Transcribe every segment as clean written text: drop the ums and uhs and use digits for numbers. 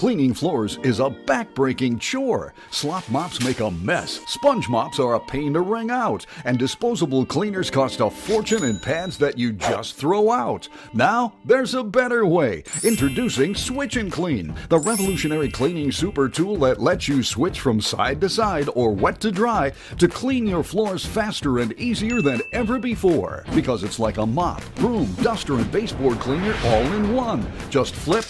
Cleaning floors is a back-breaking chore. Slop mops make a mess. Sponge mops are a pain to wring out. And disposable cleaners cost a fortune in pads that you just throw out. Now, there's a better way. Introducing Switch and Clean, the revolutionary cleaning super tool that lets you switch from side to side or wet to dry to clean your floors faster and easier than ever before. Because it's like a mop, broom, duster, and baseboard cleaner all in one. Just flip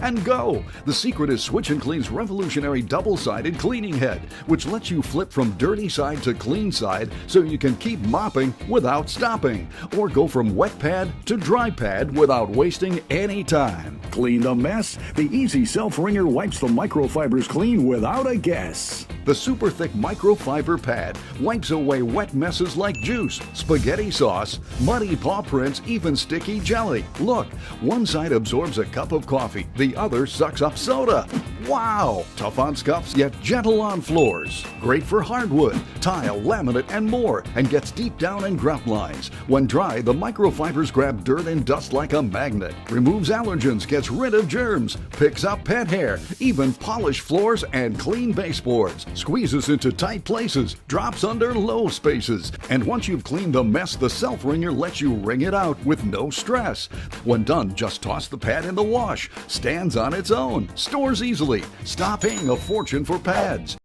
and go. The secret is Switch and Clean's revolutionary double-sided cleaning head, which lets you flip from dirty side to clean side so you can keep mopping without stopping, or go from wet pad to dry pad without wasting any time. Clean the mess? The easy self-wringer wipes the microfibers clean without a guess. The super thick microfiber pad wipes away wet messes like juice, spaghetti sauce, muddy paw prints, even sticky jelly. Look, one side absorbs a cup of coffee, the other sucks up soda. Wow! Tough on scuffs, yet gentle on floors. Great for hardwood, tile, laminate, and more, and gets deep down in grout lines. When dry, the microfibers grab dirt and dust like a magnet. Removes allergens, gets rid of germs, picks up pet hair, even polish floors and clean baseboards. Squeezes into tight places, drops under low spaces. And once you've cleaned the mess, the self-wringer lets you wring it out with no stress. When done, just toss the pad in the wash. Stands on its own, stores easily. Stop paying a fortune for pads.